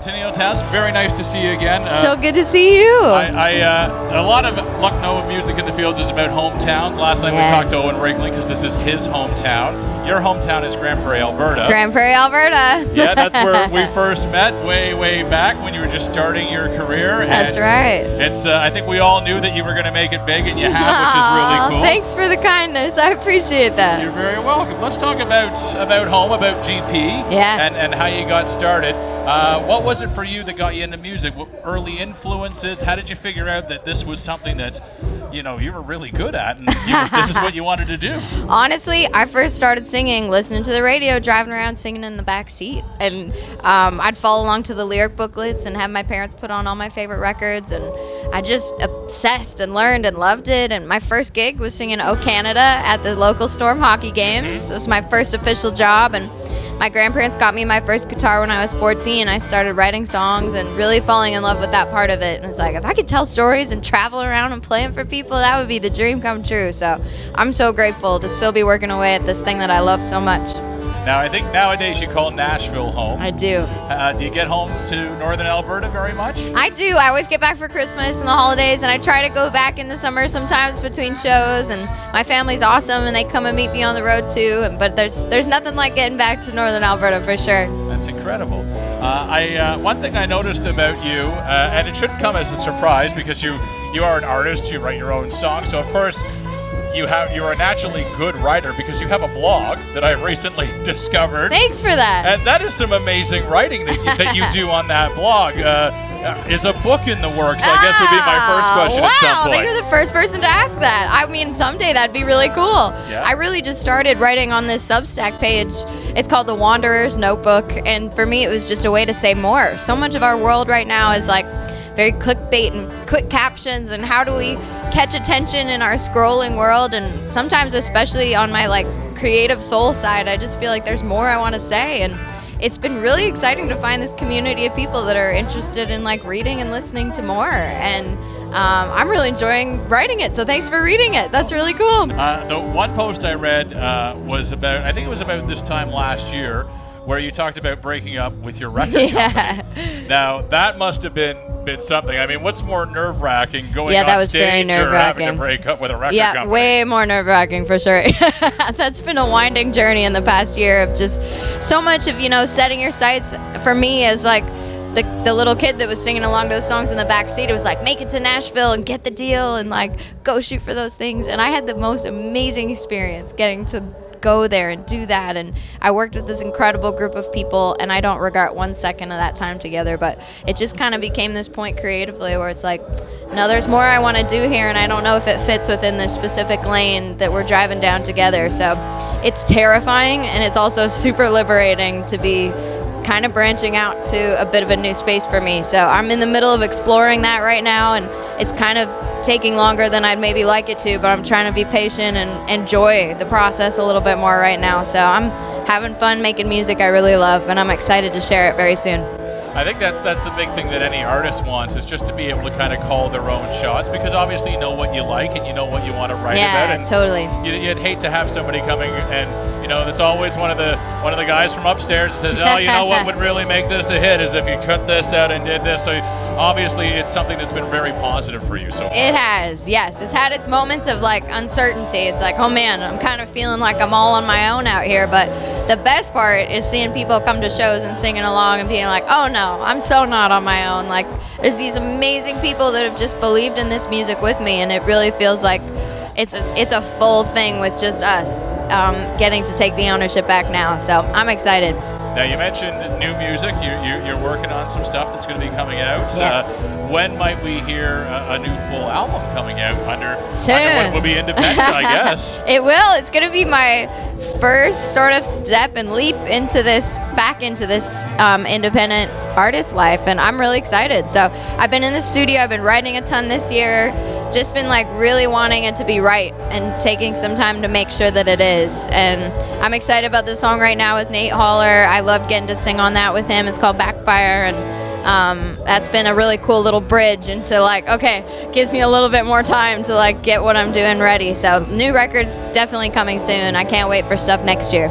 Tenille Townes, very nice to see you again. So good to see you. A lot of Lucknow Music in the Fields is about hometowns. Last night we talked to Owen Wrigley because this is his hometown. Your hometown is Grande Prairie, Alberta. Grande Prairie, Alberta. Yeah, that's where we first met way back when you were just starting your career. That's right. It's I think we all knew that you were going to make it big, and you have, which is really cool. Thanks for the kindness. I appreciate that. You're very welcome. Let's talk about home, about GP, and how you got started. What was it for you that got you into music? What early influences? How did you figure out that this was something that you were really good at, and this is what you wanted to do? Honestly, I first started singing, listening to the radio, driving around singing in the back seat, and I'd follow along to the lyric booklets and have my parents put on all my favorite records, and I just obsessed and learned and loved it. And my first gig was singing "Oh Canada" at the local Storm hockey games. It was my first official job, and my grandparents got me my first guitar when I was 14. I started writing songs and really falling in love with that part of it. And it's like, if I could tell stories and travel around and playing for people, that would be the dream come true. So I'm so grateful to still be working away at this thing that I love so much. Now, I think nowadays you call Nashville home. I do. Do you get home to northern Alberta very much? I do. I always get back for Christmas and the holidays, and I try to go back in the summer sometimes between shows. And my family's awesome, and they come and meet me on the road too. But there's nothing like getting back to northern Alberta for sure. That's incredible. One thing I noticed about you, and it shouldn't come as a surprise because you are an artist. You write your own songs, so of course. You're a naturally good writer because you have a blog that I've recently discovered. Thanks for that. And that is some amazing writing that you do on that blog. Is a book in the works, I guess would be my first question at some point. Wow, you're the first person to ask that. I mean, someday that'd be really cool. Yeah. I really just started writing on this Substack page. It's called The Wanderer's Notebook, and for me it was just a way to say more. So much of our world right now is like very clickbait and quick captions, and how do we catch attention in our scrolling world? And sometimes, especially on my like creative soul side, I just feel like there's more I want to say, and it's been really exciting to find this community of people that are interested in like reading and listening to more, and I'm really enjoying writing it, so thanks for reading it. That's really cool. The one post I read was about, I think it was about this time last year, where you talked about breaking up with your record company. Now, that must have been something. I mean, what's more nerve-wracking, going that on was stage very or nerve-wracking. having to break up with a record company? Yeah, way more nerve-wracking for sure. That's been a winding journey in the past year of just so much of, setting your sights. For me, as like the little kid that was singing along to the songs in the back seat, it was like, make it to Nashville and get the deal and like go shoot for those things. And I had the most amazing experience getting to go there and do that, and I worked with this incredible group of people, and I don't regret 1 second of that time together. But it just kind of became this point creatively where it's like, no, there's more I want to do here, and I don't know if it fits within this specific lane that we're driving down together. So it's terrifying, and it's also super liberating to be kind of branching out to a bit of a new space for me. So I'm in the middle of exploring that right now, and it's kind of taking longer than I'd maybe like it to, but I'm trying to be patient and enjoy the process a little bit more right now. So I'm having fun making music I really love, and I'm excited to share it very soon. I think that's the big thing that any artist wants, is just to be able to kind of call their own shots, because obviously you know what you like and you know what you want to write about. Yeah, and totally. You'd hate to have somebody coming and that's always one of the guys from upstairs that says, oh, you know what would really make this a hit is if you cut this out and did this. So obviously it's something that's been very positive for you so far. It has, yes. It's had its moments of like uncertainty. It's like, oh man, I'm kind of feeling like I'm all on my own out here. But the best part is seeing people come to shows and singing along and being like, oh no, I'm so not on my own. Like, there's these amazing people that have just believed in this music with me, and it really feels like it's a full thing with just us getting to take the ownership back now. So I'm excited. Now, you mentioned new music. You're working on some stuff that's going to be coming out. Yes. When might we hear a new full album coming out under Soon. what will be independent, I guess? It will. It's going to be my first sort of step and leap back into this independent artist life, and I'm really excited. So I've been in the studio. I've been writing a ton this year. Just been like really wanting it to be right and taking some time to make sure that it is. And I'm excited about this song right now with Nate Haller. I love getting to sing on that with him. It's called Backfire, and that's been a really cool little bridge into like, okay, gives me a little bit more time to like get what I'm doing ready. So new records definitely coming soon. I can't wait for stuff next year.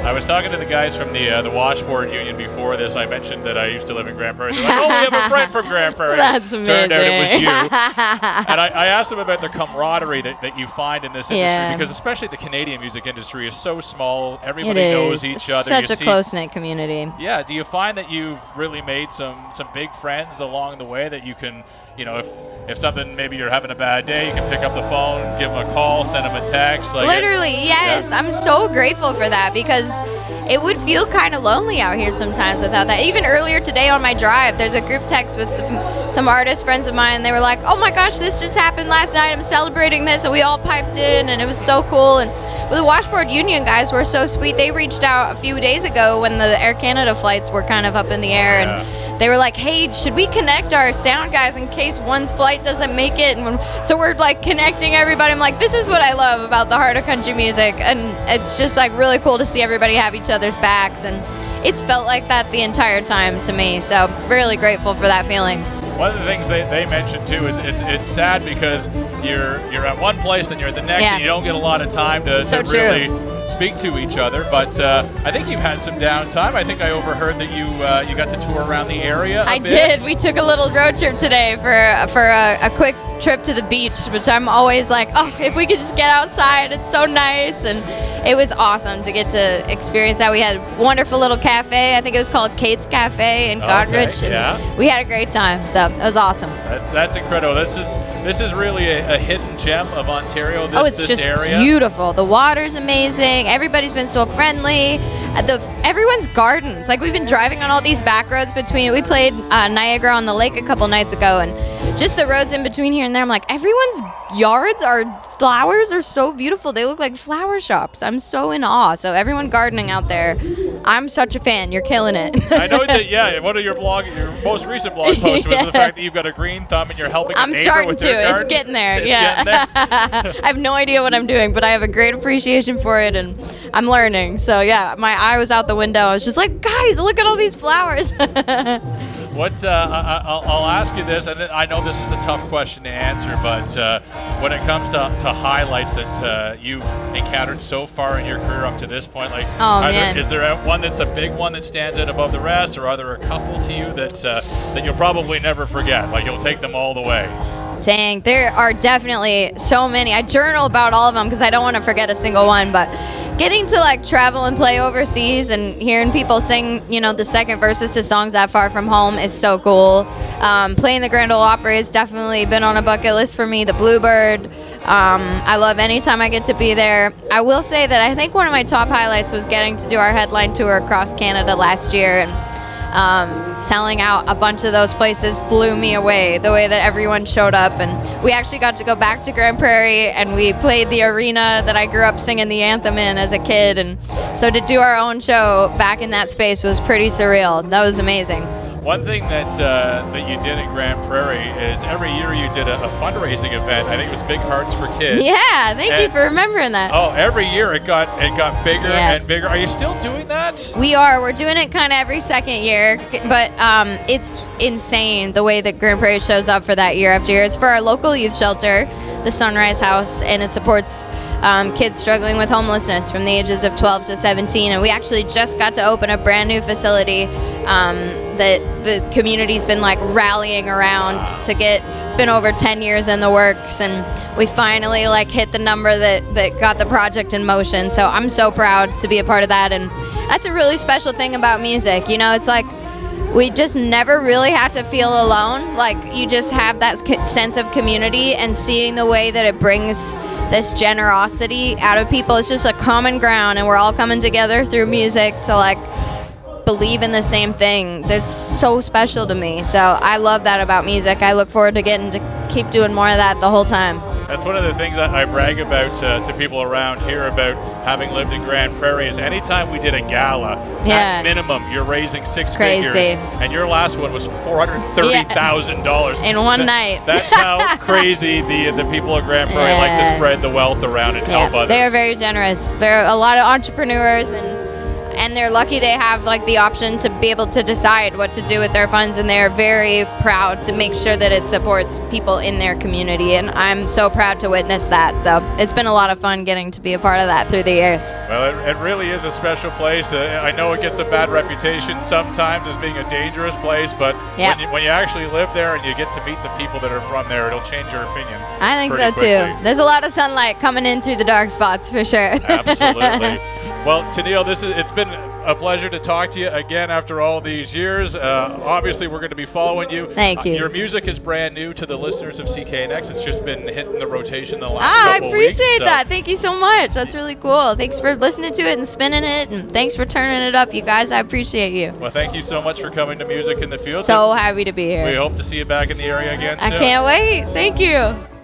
I was talking to the guys from the washboard union before this. I mentioned that I used to live in Grande Prairie. They're like, oh, we have a friend from Grande Prairie. That's amazing. Turned out it was you. And I asked them about the camaraderie that you find in this industry, because especially the Canadian music industry is so small. Everybody knows each other. Such a close-knit community. Yeah. Do you find that you've really made some big friends along the way that you can, if something, maybe you're having a bad day, you can pick up the phone, give them a call, send them a text. Literally, yes. Yeah. I'm so grateful for that, because it would feel kind of lonely out here sometimes without that. Even earlier today on my drive, there's a group text with some artist friends of mine. They were like, oh my gosh, this just happened last night. I'm celebrating this. And we all piped in, and it was so cool. And the Washboard Union guys were so sweet. They reached out a few days ago when the Air Canada flights were kind of up in the air. And they were like, hey, should we connect our sound guys in case one's flight doesn't make it? And so we're like connecting everybody. I'm like, this is what I love about the heart of country music. And it's just like really cool to see everybody have each other's backs. And it's felt like that the entire time to me. So really grateful for that feeling. One of the things they mentioned too is it's sad because you're at one place, then you're at the next, and you don't get a lot of time to really speak to each other. But I think you've had some downtime. I think I overheard that you got to tour around the area a bit. Did. We took a little road trip today for a quick trip to the beach, which I'm always like, oh, if we could just get outside, it's so nice. And it was awesome to get to experience that. We had a wonderful little cafe. I think it was called Kate's Cafe in Godrich. And we had a great time. So it was awesome. That's incredible. This is really a hidden gem of Ontario, it's just area. Beautiful. The water's amazing. Everybody's been so friendly. Everyone's gardens. Like, we've been driving on all these back roads between. We played Niagara on the Lake a couple nights ago, and just the roads in between here and there, I'm like, everyone's yards, our flowers are so beautiful. They look like flower shops. I'm so in awe. So everyone gardening out there, I'm such a fan. You're killing it. I know that, one of your most recent blog posts was the fact that you've got a green thumb and you're helping a neighbor starting with to. their garden. It's getting there. It's getting there. I have no idea what I'm doing, but I have a great appreciation for it, and I'm learning. So, my eye was out the window. I was just like, guys, look at all these flowers. I'll ask you this, and I know this is a tough question to answer, but when it comes to highlights that you've encountered so far in your career up to this point, is there one that's a big one that stands out above the rest, or are there a couple to you that you'll probably never forget? Like, you'll take them all the way? Dang, there are definitely so many. I journal about all of them because I don't want to forget a single one, but getting to travel and play overseas and hearing people sing, the second verses to songs that far from home is so cool. Playing the Grand Ole Opry has definitely been on a bucket list for me. The Bluebird. I love any time I get to be there. I will say that I think one of my top highlights was getting to do our headline tour across Canada last year, and selling out a bunch of those places blew me away, the way that everyone showed up. And we actually got to go back to Grande Prairie, and we played the arena that I grew up singing the anthem in as a kid. And so to do our own show back in that space was pretty surreal. That was amazing. One thing that you did in Grande Prairie is every year you did a fundraising event. I think it was Big Hearts for Kids. Yeah, thank you for remembering that. Oh, every year it got bigger and bigger. Are you still doing that? We are. We're doing it kind of every second year, but it's insane the way that Grande Prairie shows up for that year after year. It's for our local youth shelter, the Sunrise House, and it supports kids struggling with homelessness from the ages of 12 to 17. And we actually just got to open a brand new facility that the community's been rallying around to get. It's been over 10 years in the works, and we finally hit the number that got the project in motion. So I'm so proud to be a part of that, and that's a really special thing about music. It's we just never really have to feel alone. You just have that sense of community, and seeing the way that it brings this generosity out of people. It's just a common ground, and we're all coming together through music to believe in the same thing. That's so special to me. So I love that about music. I look forward to getting to keep doing more of that the whole time. That's one of the things I brag about to people around here about having lived in Grande Prairie is anytime we did a gala, at minimum, you're raising six figures. And your last one was $430,000. In one night. That's how crazy the people of Grande Prairie like to spread the wealth around and help others. They are very generous. There are a lot of entrepreneurs, and and they're lucky they have like the option to be able to decide what to do with their funds, and they're very proud to make sure that it supports people in their community, and I'm so proud to witness that. So it's been a lot of fun getting to be a part of that through the years. Well, it really is a special place. I know it gets a bad reputation sometimes as being a dangerous place, but when you actually live there and you get to meet the people that are from there, it'll change your opinion. I think so quickly. too. There's a lot of sunlight coming in through the dark spots for sure. Absolutely. Well, Tenille, it's been a pleasure to talk to you again after all these years. Obviously, we're going to be following you. Thank you. Your music is brand new to the listeners of CKNX. It's just been hitting the rotation the last couple I appreciate weeks, that. Thank you so much. That's really cool. Thanks for listening to it and spinning it, and thanks for turning it up, you guys. I appreciate you. Well, thank you so much for coming to Music in the Field. So happy to be here. We hope to see you back in the area again soon. I can't wait. Thank you.